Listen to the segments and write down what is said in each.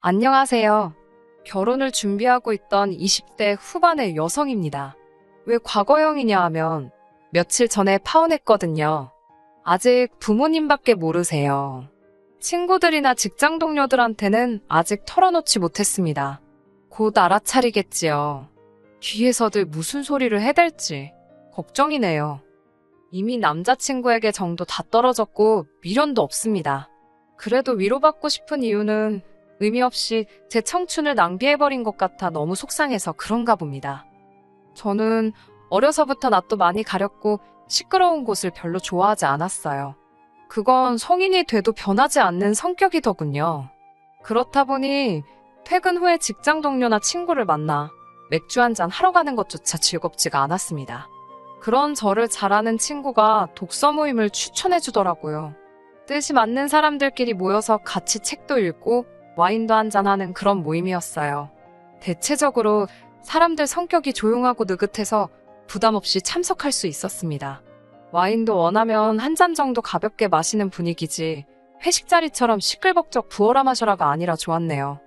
안녕하세요. 결혼을 준비하고 있던 20대 후반의 여성입니다. 왜 과거형이냐 하면 며칠 전에 파혼했거든요. 아직 부모님밖에 모르세요. 친구들이나 직장 동료들한테는 아직 털어놓지 못했습니다. 곧 알아차리겠지요. 뒤에서들 무슨 소리를 해댈지 걱정이네요. 이미 남자친구에게 정도 다 떨어졌고 미련도 없습니다. 그래도 위로받고 싶은 이유는 의미 없이 제 청춘을 낭비해버린 것 같아 너무 속상해서 그런가 봅니다. 저는 어려서부터 낯도 많이 가렸고 시끄러운 곳을 별로 좋아하지 않았어요. 그건 성인이 돼도 변하지 않는 성격이더군요. 그렇다 보니 퇴근 후에 직장 동료나 친구를 만나 맥주 한잔 하러 가는 것조차 즐겁지가 않았습니다. 그런 저를 잘 아는 친구가 독서 모임을 추천해 주더라고요. 뜻이 맞는 사람들끼리 모여서 같이 책도 읽고 와인도 한잔하는 그런 모임이었어요. 대체적으로 사람들 성격이 조용하고 느긋해서 부담 없이 참석할 수 있었습니다. 와인도 원하면 한 잔 정도 가볍게 마시는 분위기지 회식 자리처럼 시끌벅적 부어라 마셔라가 아니라 좋았네요.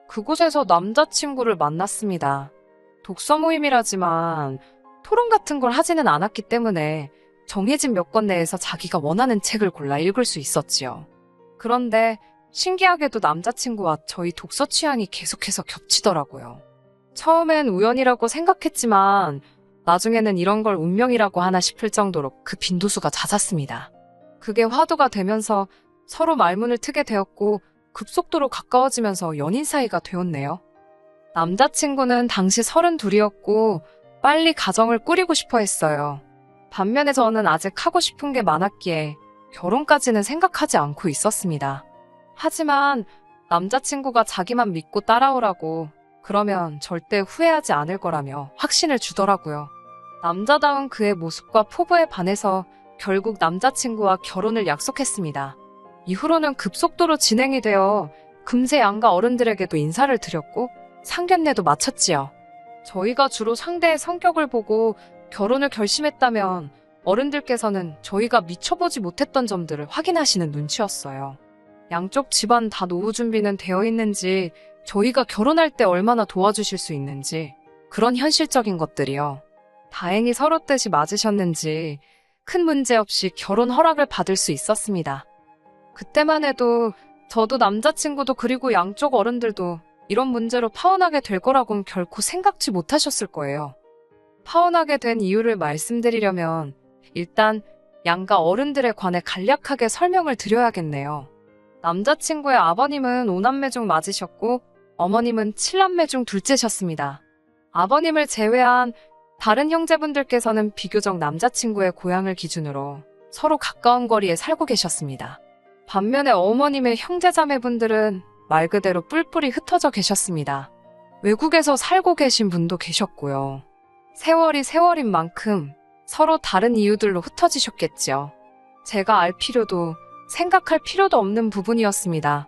그곳에서 남자친구를 만났습니다. 독서 모임이라지만 토론 같은 걸 하지는 않았기 때문에 정해진 몇 권 내에서 자기가 원하는 책을 골라 읽을 수 있었지요. 그런데 신기하게도 남자친구와 저희 독서 취향이 계속해서 겹치더라고요. 처음엔 우연이라고 생각했지만 나중에는 이런 걸 운명이라고 하나 싶을 정도로 그 빈도수가 잦았습니다. 그게 화두가 되면서 서로 말문을 트게 되었고 급속도로 가까워지면서 연인 사이가 되었네요. 남자친구는 당시 32이었고 빨리 가정을 꾸리고 싶어 했어요. 반면에 저는 아직 하고 싶은 게 많았기에 결혼까지는 생각하지 않고 있었습니다. 하지만 남자친구가 자기만 믿고 따라오라고 그러면 절대 후회하지 않을 거라며 확신을 주더라고요. 남자다운 그의 모습과 포부에 반해서 결국 남자친구와 결혼을 약속했습니다. 이후로는 급속도로 진행이 되어 금세 양가 어른들에게도 인사를 드렸고 상견례도 마쳤지요. 저희가 주로 상대의 성격을 보고 결혼을 결심했다면 어른들께서는 저희가 미쳐보지 못했던 점들을 확인하시는 눈치였어요. 양쪽 집안 다 노후 준비는 되어 있는지, 저희가 결혼할 때 얼마나 도와주실 수 있는지, 그런 현실적인 것들이요. 다행히 서로 뜻이 맞으셨는지 큰 문제 없이 결혼 허락을 받을 수 있었습니다. 그때만 해도 저도 남자친구도 그리고 양쪽 어른들도 이런 문제로 파혼하게 될 거라고는 결코 생각지 못하셨을 거예요. 파혼하게 된 이유를 말씀드리려면 일단 양가 어른들에 관해 간략하게 설명을 드려야겠네요. 남자친구의 아버님은 5남매 중 맞으셨고 어머님은 7남매 중 둘째셨습니다. 아버님을 제외한 다른 형제분들께서는 비교적 남자친구의 고향을 기준으로 서로 가까운 거리에 살고 계셨습니다. 반면에 어머님의 형제자매분들은 말 그대로 뿔뿔이 흩어져 계셨습니다. 외국에서 살고 계신 분도 계셨고요. 세월이 세월인 만큼 서로 다른 이유들로 흩어지셨겠지요. 제가 알 필요도 생각할 필요도 없는 부분이었습니다.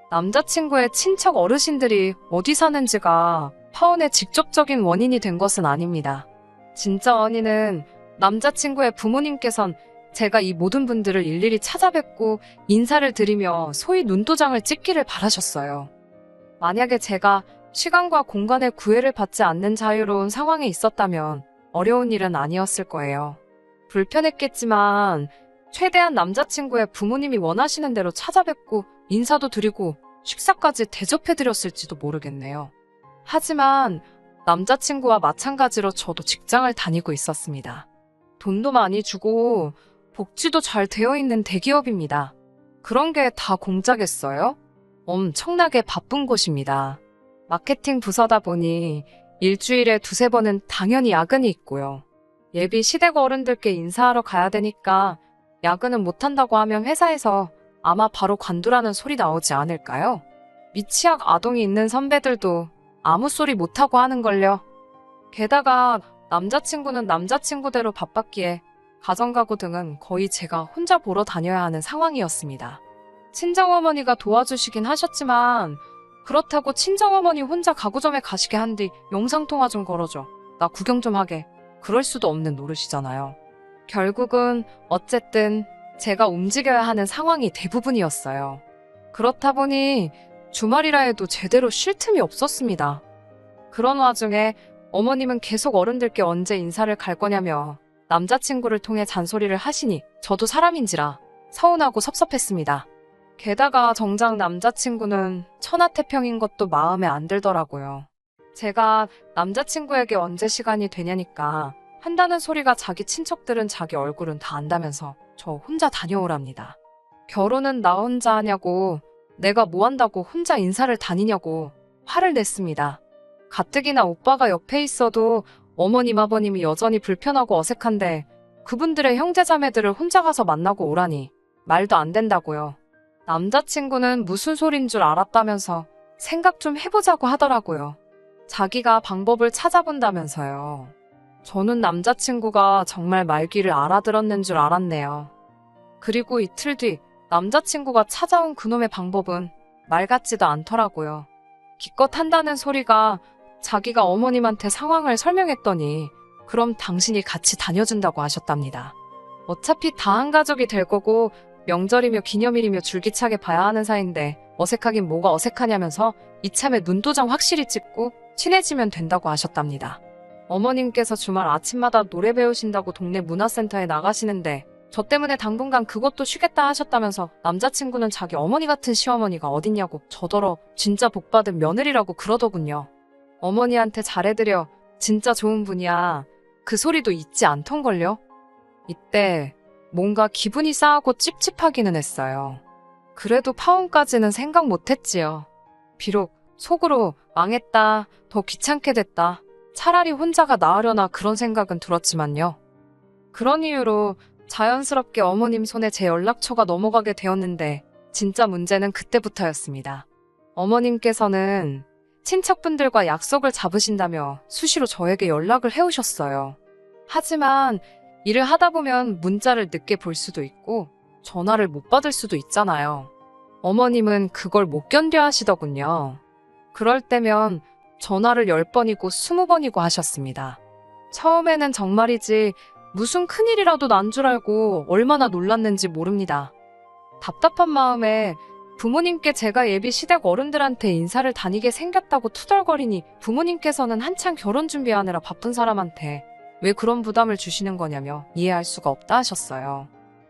남자친구의 친척 어르신들이 어디 사는지가 파혼의 직접적인 원인이 된 것은 아닙니다. 진짜 원인은 남자친구의 부모님께선 제가 이 모든 분들을 일일이 찾아뵙고 인사를 드리며 소위 눈도장을 찍기를 바라셨어요. 만약에 제가 시간과 공간의 구애를 받지 않는 자유로운 상황에 있었다면 어려운 일은 아니었을 거예요. 불편했겠지만 최대한 남자친구의 부모님이 원하시는 대로 찾아뵙고 인사도 드리고 식사까지 대접해드렸을지도 모르겠네요. 하지만 남자친구와 마찬가지로 저도 직장을 다니고 있었습니다. 돈도 많이 주고 복지도 잘 되어 있는 대기업입니다. 그런 게 다 공짜겠어요? 엄청나게 바쁜 곳입니다. 마케팅 부서다 보니 일주일에 2-3번은 당연히 야근이 있고요. 예비 시댁 어른들께 인사하러 가야 되니까 야근은 못한다고 하면 회사에서 아마 바로 관두라는 소리 나오지 않을까요? 미취학 아동이 있는 선배들도 아무 소리 못하고 하는걸요. 게다가 남자친구는 남자친구대로 바빴기에 가정가구 등은 거의 제가 혼자 보러 다녀야 하는 상황이었습니다. 친정어머니가 도와주시긴 하셨지만 그렇다고 친정어머니 혼자 가구점에 가시게 한 뒤 영상통화 좀 걸어줘, 나 구경 좀 하게, 그럴 수도 없는 노릇이잖아요. 결국은 어쨌든 제가 움직여야 하는 상황이 대부분이었어요. 그렇다 보니 주말이라 해도 제대로 쉴 틈이 없었습니다. 그런 와중에 어머님은 계속 어른들께 언제 인사를 갈 거냐며 남자친구를 통해 잔소리를 하시니 저도 사람인지라 서운하고 섭섭했습니다. 게다가 정작 남자친구는 천하태평인 것도 마음에 안 들더라고요. 제가 남자친구에게 언제 시간이 되냐니까 한다는 소리가 자기 친척들은 자기 얼굴은 다 안다면서 저 혼자 다녀오랍니다. 결혼은 나 혼자 하냐고, 내가 뭐 한다고 혼자 인사를 다니냐고 화를 냈습니다. 가뜩이나 오빠가 옆에 있어도 어머님 아버님이 여전히 불편하고 어색한데 그분들의 형제자매들을 혼자 가서 만나고 오라니 말도 안 된다고요. 남자친구는 무슨 소린 줄 알았다면서 생각 좀 해보자고 하더라고요. 자기가 방법을 찾아본다면서요. 저는 남자친구가 정말 말귀를 알아들었는 줄 알았네요. 그리고 이틀 뒤 남자친구가 찾아온 그놈의 방법은 말 같지도 않더라고요. 기껏 한다는 소리가 자기가 어머님한테 상황을 설명했더니 그럼 당신이 같이 다녀준다고 하셨답니다. 어차피 다 한 가족이 될 거고 명절이며 기념일이며 줄기차게 봐야 하는 사이인데 어색하긴 뭐가 어색하냐면서 이참에 눈도장 확실히 찍고 친해지면 된다고 하셨답니다. 어머님께서 주말 아침마다 노래 배우신다고 동네 문화센터에 나가시는데 저 때문에 당분간 그것도 쉬겠다 하셨다면서 남자친구는 자기 어머니 같은 시어머니가 어딨냐고 저더러 진짜 복받은 며느리라고 그러더군요. 어머니한테 잘해드려 진짜 좋은 분이야. 그 소리도 잊지 않던걸요. 이때 뭔가 기분이 싸하고 찝찝하기는 했어요. 그래도 파혼까지는 생각 못했지요. 비록 속으로 망했다, 더 귀찮게 됐다, 차라리 혼자가 나으려나 그런 생각은 들었지만요. 그런 이유로 자연스럽게 어머님 손에 제 연락처가 넘어가게 되었는데 진짜 문제는 그때부터였습니다. 어머님께서는 친척분들과 약속을 잡으신다며 수시로 저에게 연락을 해오셨어요. 하지만 일을 하다 보면 문자를 늦게 볼 수도 있고 전화를 못 받을 수도 있잖아요. 어머님은 그걸 못 견뎌 하시더군요. 그럴 때면 전화를 10번이고 20번이고 하셨습니다. 처음에는 정말이지 무슨 큰일이라도 난 줄 알고 얼마나 놀랐는지 모릅니다. 답답한 마음에 부모님께 제가 예비 시댁 어른들한테 인사를 다니게 생겼다고 투덜거리니 부모님께서는 한창 결혼 준비하느라 바쁜 사람한테 왜 그런 부담을 주시는 거냐며 이해할 수가 없다 하셨어요.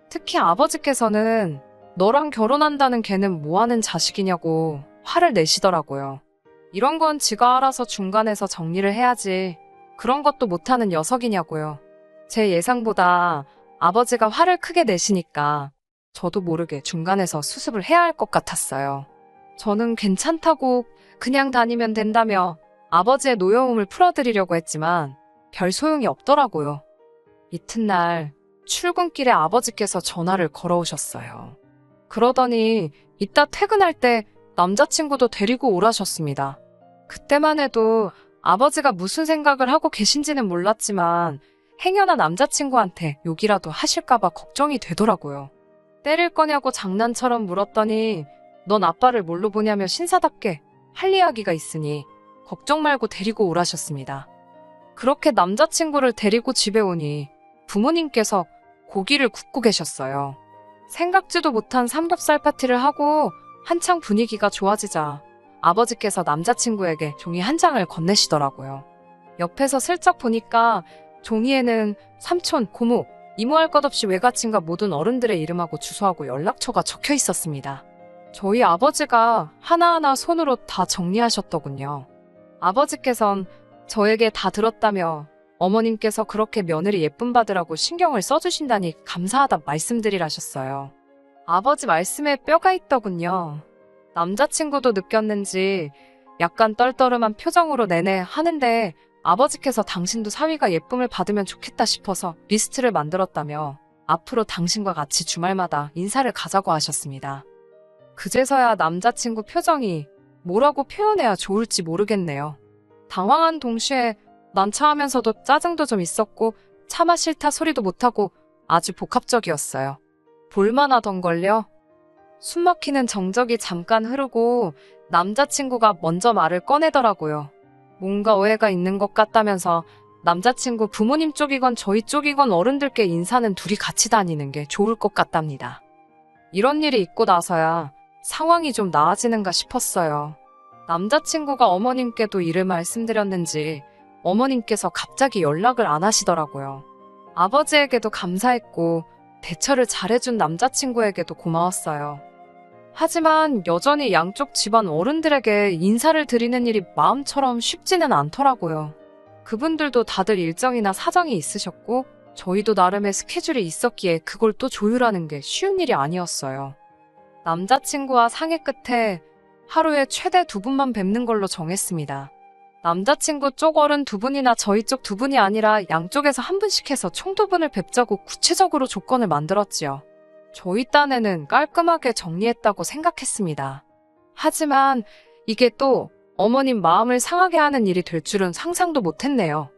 특히 아버지께서는 너랑 결혼한다는 걔는 뭐하는 자식이냐고 화를 내시더라고요. 이런 건 지가 알아서 중간에서 정리를 해야지 그런 것도 못하는 녀석이냐고요. 제 예상보다 아버지가 화를 크게 내시니까 저도 모르게 중간에서 수습을 해야 할 것 같았어요. 저는 괜찮다고 그냥 다니면 된다며 아버지의 노여움을 풀어드리려고 했지만 별 소용이 없더라고요. 이튿날 출근길에 아버지께서 전화를 걸어오셨어요. 그러더니 이따 퇴근할 때 남자친구도 데리고 오라셨습니다. 그때만 해도 아버지가 무슨 생각을 하고 계신지는 몰랐지만 행여나 남자친구한테 욕이라도 하실까봐 걱정이 되더라고요. 때릴 거냐고 장난처럼 물었더니 넌 아빠를 뭘로 보냐며 신사답게 할 이야기가 있으니 걱정 말고 데리고 오라셨습니다. 그렇게 남자친구를 데리고 집에 오니 부모님께서 고기를 굽고 계셨어요. 생각지도 못한 삼겹살 파티를 하고 한창 분위기가 좋아지자 아버지께서 남자친구에게 종이 한 장을 건네시더라고요. 옆에서 슬쩍 보니까 종이에는 삼촌, 고모, 이모 할 것 없이 외가친과 모든 어른들의 이름하고 주소하고 연락처가 적혀 있었습니다. 저희 아버지가 하나하나 손으로 다 정리하셨더군요. 아버지께선 저에게 다 들었다며 어머님께서 그렇게 며느리 예쁨 받으라고 신경을 써주신다니 감사하다 말씀드리라셨어요. 아버지 말씀에 뼈가 있더군요. 남자친구도 느꼈는지 약간 떨떠름한 표정으로 내내 하는데 아버지께서 당신도 사위가 예쁨을 받으면 좋겠다 싶어서 리스트를 만들었다며 앞으로 당신과 같이 주말마다 인사를 가자고 하셨습니다. 그제서야 남자친구 표정이 뭐라고 표현해야 좋을지 모르겠네요. 당황한 동시에 난처하면서도 짜증도 좀 있었고 차마 싫다 소리도 못하고 아주 복합적이었어요. 볼만하던걸요. 숨막히는 정적이 잠깐 흐르고 남자친구가 먼저 말을 꺼내더라고요. 뭔가 오해가 있는 것 같다면서 남자친구 부모님 쪽이건 저희 쪽이건 어른들께 인사는 둘이 같이 다니는 게 좋을 것 같답니다. 이런 일이 있고 나서야 상황이 좀 나아지는가 싶었어요. 남자친구가 어머님께도 이를 말씀드렸는지 어머님께서 갑자기 연락을 안 하시더라고요. 아버지에게도 감사했고 대처를 잘해준 남자친구에게도 고마웠어요. 하지만 여전히 양쪽 집안 어른들에게 인사를 드리는 일이 마음처럼 쉽지는 않더라고요. 그분들도 다들 일정이나 사정이 있으셨고 저희도 나름의 스케줄이 있었기에 그걸 또 조율하는 게 쉬운 일이 아니었어요. 남자친구와 상의 끝에 하루에 최대 2분만 뵙는 걸로 정했습니다. 남자친구 쪽 어른 2분이나 저희 쪽 2분이 아니라 양쪽에서 1분씩 해서 총 2분을 뵙자고 구체적으로 조건을 만들었지요. 저희 딴에는 깔끔하게 정리했다고 생각했습니다. 하지만 이게 또 어머님 마음을 상하게 하는 일이 될 줄은 상상도 못했네요.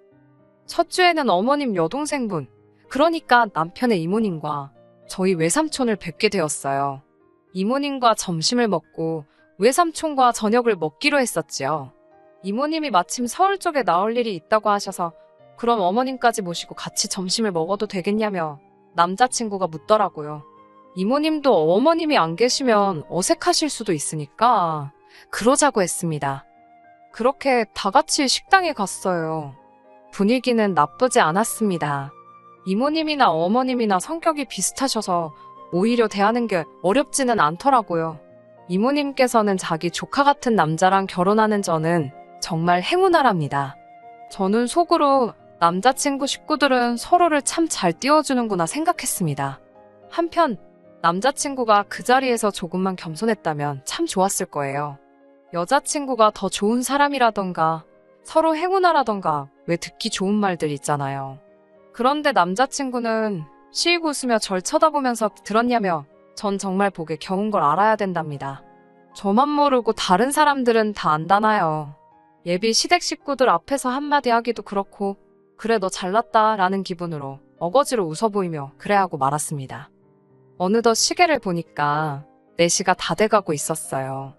첫 주에는 어머님 여동생분, 그러니까 남편의 이모님과 저희 외삼촌을 뵙게 되었어요. 이모님과 점심을 먹고 외삼촌과 저녁을 먹기로 했었지요. 이모님이 마침 서울 쪽에 나올 일이 있다고 하셔서 그럼 어머님까지 모시고 같이 점심을 먹어도 되겠냐며 남자친구가 묻더라고요. 이모님도 어머님이 안 계시면 어색하실 수도 있으니까 그러자고 했습니다. 그렇게 다 같이 식당에 갔어요. 분위기는 나쁘지 않았습니다. 이모님이나 어머님이나 성격이 비슷하셔서 오히려 대하는 게 어렵지는 않더라고요. 이모님께서는 자기 조카 같은 남자랑 결혼하는 저는 정말 행운아랍니다. 저는 속으로 남자친구 식구들은 서로를 참 잘 띄워주는구나 생각했습니다. 한편 남자친구가 그 자리에서 조금만 겸손했다면 참 좋았을 거예요. 여자친구가 더 좋은 사람이라던가 서로 행운아라던가 왜 듣기 좋은 말들 있잖아요. 그런데 남자친구는 씩 웃으며 절 쳐다보면서 들었냐며 전 정말 복에 겨운 걸 알아야 된답니다. 저만 모르고 다른 사람들은 다 안다나요. 예비 시댁 식구들 앞에서 한마디 하기도 그렇고 그래 너 잘났다 라는 기분으로 어거지로 웃어 보이며 그래 하고 말았습니다. 어느덧 시계를 보니까 4시가 다 돼가고 있었어요.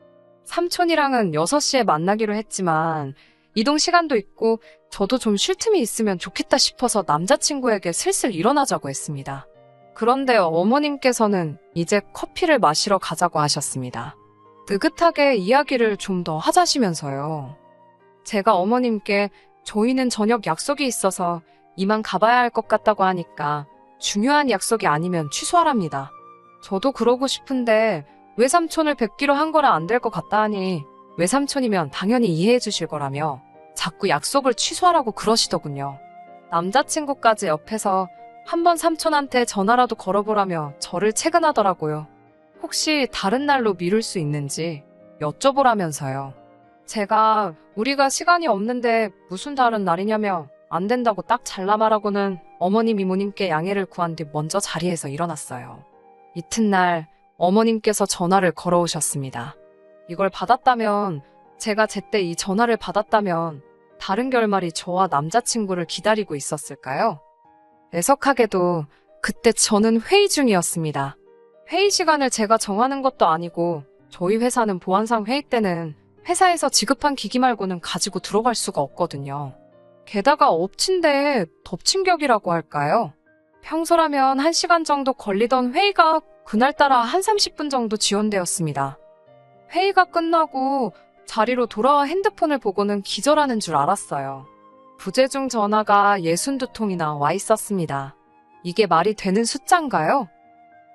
삼촌이랑은 6시에 만나기로 했지만 이동 시간도 있고 저도 좀 쉴 틈이 있으면 좋겠다 싶어서 남자친구에게 슬슬 일어나자고 했습니다. 그런데 어머님께서는 이제 커피를 마시러 가자고 하셨습니다. 느긋하게 이야기를 좀 더 하자시면서요. 제가 어머님께 저희는 저녁 약속이 있어서 이만 가봐야 할 것 같다고 하니까 중요한 약속이 아니면 취소하랍니다. 저도 그러고 싶은데 외삼촌을 뵙기로 한 거라 안 될 것 같다 하니 외삼촌이면 당연히 이해해 주실 거라며 자꾸 약속을 취소하라고 그러시더군요. 남자친구까지 옆에서 한번 삼촌한테 전화라도 걸어보라며 저를 채근하더라고요. 혹시 다른 날로 미룰 수 있는지 여쭤보라면서요. 제가 우리가 시간이 없는데 무슨 다른 날이냐며 안 된다고 딱 잘라 말하고는 어머님 이모님께 양해를 구한 뒤 먼저 자리에서 일어났어요. 이튿날 어머님께서 전화를 걸어오셨습니다. 이걸 받았다면 제가 제때 이 전화를 받았다면 다른 결말이 저와 남자친구를 기다리고 있었을까요? 애석하게도 그때 저는 회의 중이었습니다. 회의 시간을 제가 정하는 것도 아니고 저희 회사는 보안상 회의 때는 회사에서 지급한 기기 말고는 가지고 들어갈 수가 없거든요. 게다가 엎친데 덮친 격이라고 할까요? 평소라면 1시간 정도 걸리던 회의가 그날따라 한 30분 정도 지연되었습니다. 회의가 끝나고 자리로 돌아와 핸드폰을 보고는 기절하는 줄 알았어요. 부재중 전화가 62통이나 와 있었습니다. 이게 말이 되는 숫자인가요?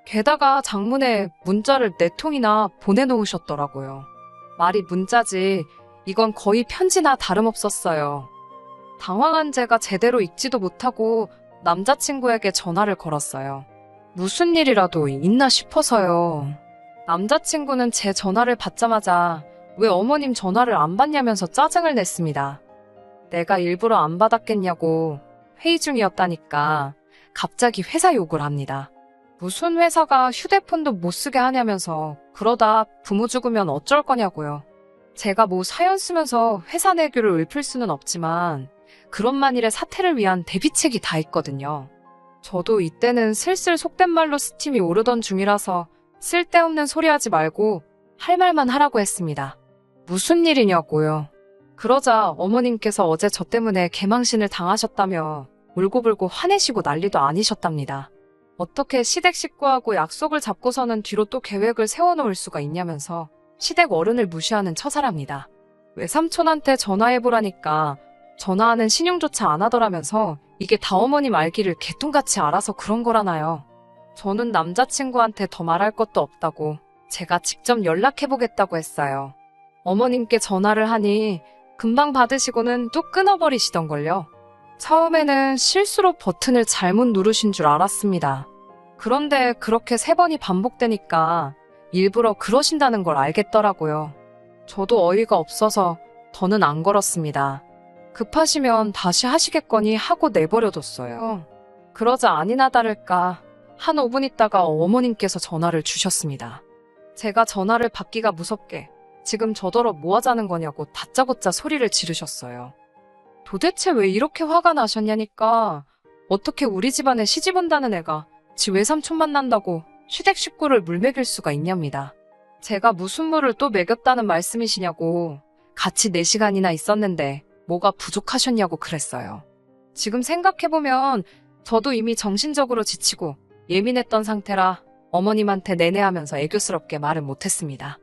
게다가 장문에 문자를 4통이나 보내놓으셨더라고요. 말이 문자지 이건 거의 편지나 다름없었어요. 당황한 제가 제대로 읽지도 못하고 남자친구에게 전화를 걸었어요. 무슨 일이라도 있나 싶어서요. 남자친구는 제 전화를 받자마자 왜 어머님 전화를 안 받냐면서 짜증을 냈습니다. 내가 일부러 안 받았겠냐고 회의 중이었다니까 갑자기 회사 욕을 합니다. 무슨 회사가 휴대폰도 못 쓰게 하냐면서 그러다 부모 죽으면 어쩔 거냐고요. 제가 뭐 사연 쓰면서 회사 내규를 읊을 수는 없지만 그런 만일의 사태를 위한 대비책이 다 있거든요. 저도 이때는 슬슬 속된 말로 스팀이 오르던 중이라서 쓸데없는 소리 하지 말고 할 말만 하라고 했습니다. 무슨 일이냐고요. 그러자 어머님께서 어제 저 때문에 개망신을 당하셨다며 울고불고 화내시고 난리도 아니셨답니다. 어떻게 시댁 식구하고 약속을 잡고서는 뒤로 또 계획을 세워놓을 수가 있냐면서 시댁 어른을 무시하는 처사랍니다. 외삼촌한테 전화해보라니까 전화하는 신용조차 안 하더라면서 이게 다 어머님 알기를 개똥같이 알아서 그런 거라나요. 저는 남자친구한테 더 말할 것도 없다고 제가 직접 연락해보겠다고 했어요. 어머님께 전화를 하니 금방 받으시고는 뚝 끊어버리시던걸요. 처음에는 실수로 버튼을 잘못 누르신 줄 알았습니다. 그런데 그렇게 3번이 반복되니까 일부러 그러신다는 걸 알겠더라고요. 저도 어이가 없어서 더는 안 걸었습니다. 급하시면 다시 하시겠거니 하고 내버려뒀어요. 그러자 아니나 다를까 한 5분 있다가 어머님께서 전화를 주셨습니다. 제가 전화를 받기가 무섭게 지금 저더러 뭐 하자는 거냐고 다짜고짜 소리를 지르셨어요. 도대체 왜 이렇게 화가 나셨냐니까 어떻게 우리 집안에 시집 온다는 애가 지 외삼촌 만난다고 시댁 식구를 물먹일 수가 있냐입니다. 제가 무슨 물을 또 먹였다는 말씀이시냐고 같이 4시간이나 있었는데 뭐가 부족하셨냐고 그랬어요. 지금 생각해보면 저도 이미 정신적으로 지치고 예민했던 상태라 어머님한테 내내하면서 애교스럽게 말은 못했습니다.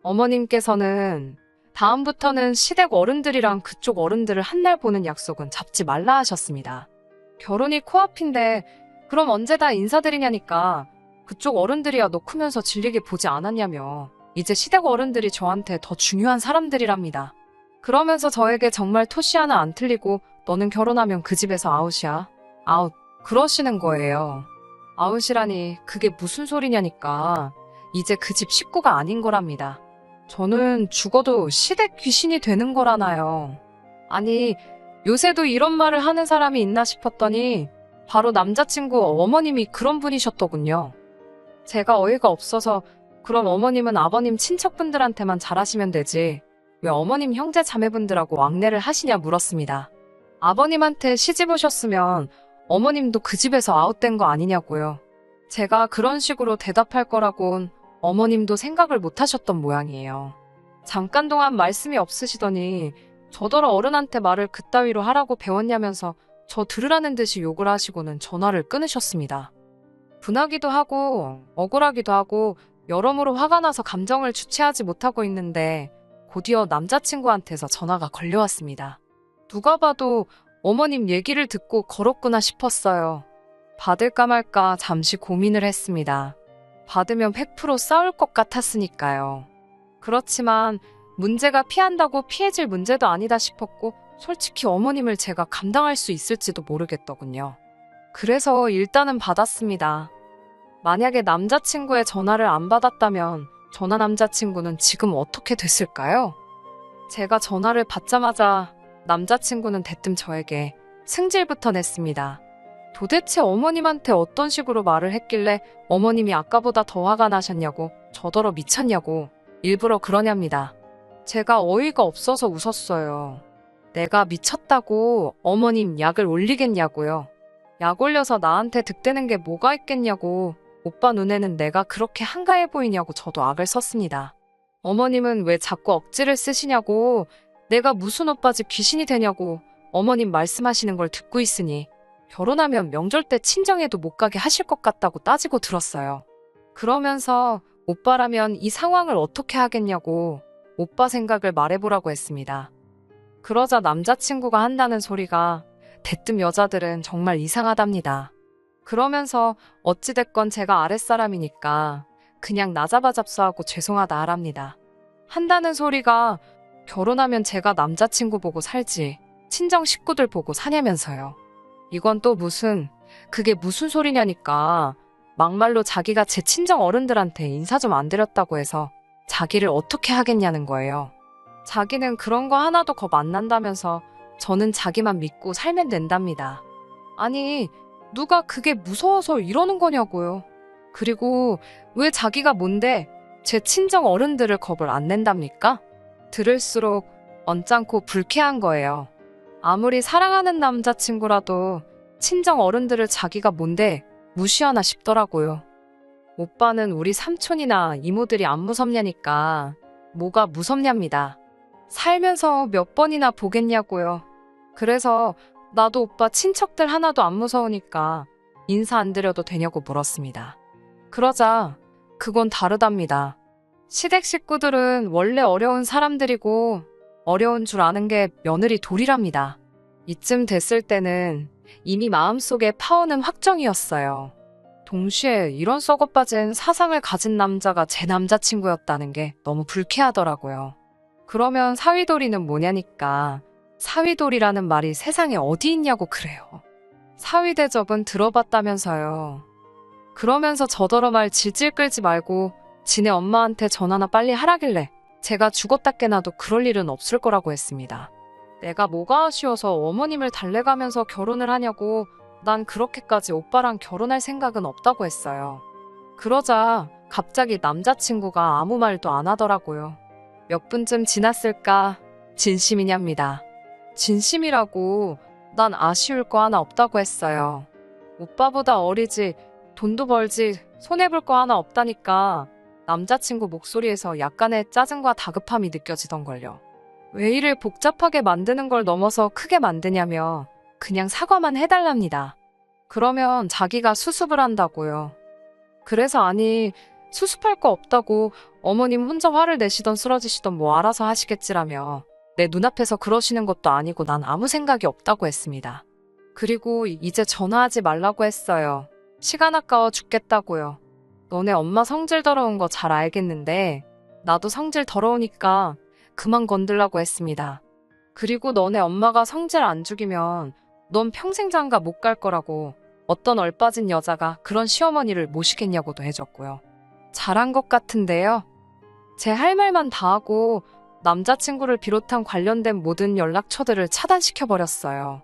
어머님께서는 다음부터는 시댁 어른들이랑 그쪽 어른들을 한날 보는 약속은 잡지 말라 하셨습니다. 결혼이 코앞인데 그럼 언제 다 인사드리냐니까 그쪽 어른들이야 너 크면서 질리게 보지 않았냐며 이제 시댁 어른들이 저한테 더 중요한 사람들이랍니다. 그러면서 저에게 정말 토시 하나 안 틀리고 너는 결혼하면 그 집에서 아웃이야. 아웃. 그러시는 거예요. 아웃이라니 그게 무슨 소리냐니까 이제 그 집 식구가 아닌 거랍니다. 저는 죽어도 시댁 귀신이 되는 거라나요. 아니 요새도 이런 말을 하는 사람이 있나 싶었더니 바로 남자친구 어머님이 그런 분이셨더군요. 제가 어이가 없어서 그럼 어머님은 아버님 친척분들한테만 잘하시면 되지 왜 어머님 형제 자매분들하고 왕래를 하시냐 물었습니다. 아버님한테 시집 오셨으면 어머님도 그 집에서 아웃된 거 아니냐고요. 제가 그런 식으로 대답할 거라곤 어머님도 생각을 못 하셨던 모양이에요. 잠깐 동안 말씀이 없으시더니 저더러 어른한테 말을 그따위로 하라고 배웠냐면서 저 들으라는 듯이 욕을 하시고는 전화를 끊으셨습니다. 분하기도 하고 억울하기도 하고 여러모로 화가 나서 감정을 주체하지 못하고 있는데 곧이어 남자친구한테서 전화가 걸려왔습니다. 누가 봐도 어머님 얘기를 듣고 걸었구나 싶었어요. 받을까 말까 잠시 고민을 했습니다. 받으면 100% 싸울 것 같았으니까요. 그렇지만 문제가 피한다고 피해질 문제도 아니다 싶었고 솔직히 어머님을 제가 감당할 수 있을지도 모르겠더군요. 그래서 일단은 받았습니다. 만약에 남자친구의 전화를 안 받았다면 전화 남자친구는 지금 어떻게 됐을까요? 제가 전화를 받자마자 남자친구는 대뜸 저에게 승질부터 냈습니다. 도대체 어머님한테 어떤 식으로 말을 했길래 어머님이 아까보다 더 화가 나셨냐고 저더러 미쳤냐고 일부러 그러냐입니다. 제가 어이가 없어서 웃었어요. 내가 미쳤다고 어머님 약을 올리겠냐고요. 약 올려서 나한테 득대는 게 뭐가 있겠냐고 오빠 눈에는 내가 그렇게 한가해 보이냐고 저도 악을 썼습니다. 어머님은 왜 자꾸 억지를 쓰시냐고 내가 무슨 오빠 집 귀신이 되냐고 어머님 말씀하시는 걸 듣고 있으니 결혼하면 명절 때 친정에도 못 가게 하실 것 같다고 따지고 들었어요. 그러면서 오빠라면 이 상황을 어떻게 하겠냐고 오빠 생각을 말해보라고 했습니다. 그러자 남자친구가 한다는 소리가 대뜸 여자들은 정말 이상하답니다. 그러면서 어찌됐건 제가 아랫사람이니까 그냥 나 잡아 잡수하고 죄송하다 하랍니다. 한다는 소리가 결혼하면 제가 남자친구 보고 살지 친정 식구들 보고 사냐면서요. 이건 또 그게 무슨 소리냐니까 막말로 자기가 제 친정 어른들한테 인사 좀 안 드렸다고 해서 자기를 어떻게 하겠냐는 거예요. 자기는 그런 거 하나도 겁 안 난다면서 저는 자기만 믿고 살면 된답니다. 아니 누가 그게 무서워서 이러는 거냐고요. 그리고 왜 자기가 뭔데 제 친정 어른들을 겁을 안 낸답니까? 들을수록 언짢고 불쾌한 거예요. 아무리 사랑하는 남자친구라도 친정 어른들을 자기가 뭔데 무시하나 싶더라고요. 오빠는 우리 삼촌이나 이모들이 안 무섭냐니까 뭐가 무섭냐입니다. 살면서 몇 번이나 보겠냐고요. 그래서 나도 오빠 친척들 하나도 안 무서우니까 인사 안 드려도 되냐고 물었습니다. 그러자 그건 다르답니다. 시댁 식구들은 원래 어려운 사람들이고 어려운 줄 아는 게 며느리 도리랍니다. 이쯤 됐을 때는 이미 마음속에 파오는 확정이었어요. 동시에 이런 썩어빠진 사상을 가진 남자가 제 남자친구였다는 게 너무 불쾌하더라고요. 그러면 사위돌이는 뭐냐니까 사위돌이라는 말이 세상에 어디 있냐고 그래요. 사위대접은 들어봤다면서요. 그러면서 저더러 말 질질 끌지 말고 지네 엄마한테 전화나 빨리 하라길래 제가 죽었다 깨나도 그럴 일은 없을 거라고 했습니다. 내가 뭐가 아쉬워서 어머님을 달래가면서 결혼을 하냐고 난 그렇게까지 오빠랑 결혼할 생각은 없다고 했어요. 그러자 갑자기 남자친구가 아무 말도 안 하더라고요. 몇 분쯤 지났을까 진심이냐입니다. 진심이라고 난 아쉬울 거 하나 없다고 했어요. 오빠보다 어리지 돈도 벌지 손해볼 거 하나 없다니까 남자친구 목소리에서 약간의 짜증과 다급함이 느껴지던걸요. 왜 일을 복잡하게 만드는 걸 넘어서 크게 만드냐며 그냥 사과만 해달랍니다. 그러면 자기가 수습을 한다고요. 그래서 아니 수습할 거 없다고 어머님 혼자 화를 내시던 쓰러지시던 뭐 알아서 하시겠지라며 내 눈앞에서 그러시는 것도 아니고 난 아무 생각이 없다고 했습니다. 그리고 이제 전화하지 말라고 했어요. 시간 아까워 죽겠다고요. 너네 엄마 성질 더러운 거 잘 알겠는데 나도 성질 더러우니까 그만 건들라고 했습니다. 그리고 너네 엄마가 성질 안 죽이면 넌 평생 장가 못 갈 거라고 어떤 얼빠진 여자가 그런 시어머니를 모시겠냐고도 해줬고요. 잘한 것 같은데요. 제 할 말만 다 하고 남자친구를 비롯한 관련된 모든 연락처들을 차단시켜버렸어요.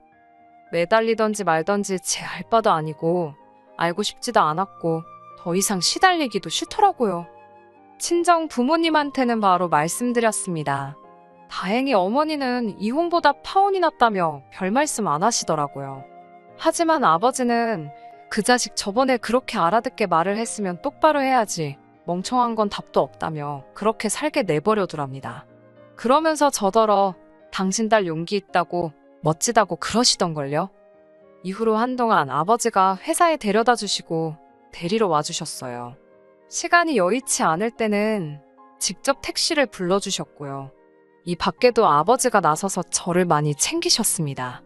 매달리던지 말던지 제 할 바도 아니고 알고 싶지도 않았고 더 이상 시달리기도 싫더라고요. 친정 부모님한테는 바로 말씀드렸습니다. 다행히 어머니는 이혼보다 파혼이 낫다며 별 말씀 안 하시더라고요. 하지만 아버지는 그 자식 저번에 그렇게 알아듣게 말을 했으면 똑바로 해야지 멍청한 건 답도 없다며 그렇게 살게 내버려두랍니다. 그러면서 저더러 당신 딸 용기 있다고 멋지다고 그러시던걸요. 이후로 한동안 아버지가 회사에 데려다 주시고 데리러 와주셨어요. 시간이 여의치 않을 때는 직접 택시를 불러주셨고요. 이 밖에도 아버지가 나서서 저를 많이 챙기셨습니다.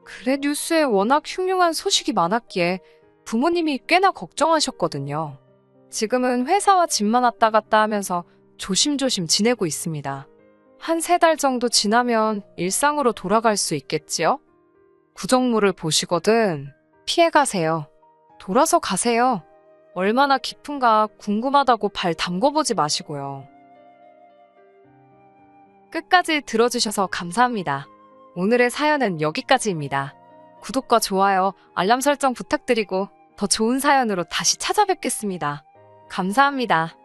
그래 뉴스에 워낙 흉흉한 소식이 많았기에 부모님이 꽤나 걱정하셨거든요. 지금은 회사와 집만 왔다 갔다 하면서 조심조심 지내고 있습니다. 한 3달 정도 지나면 일상으로 돌아갈 수 있겠지요? 구정물을 보시거든 피해가세요. 돌아서 가세요. 얼마나 깊은가 궁금하다고 발 담궈보지 마시고요. 끝까지 들어주셔서 감사합니다. 오늘의 사연은 여기까지입니다. 구독과 좋아요, 알람 설정 부탁드리고 더 좋은 사연으로 다시 찾아뵙겠습니다. 감사합니다.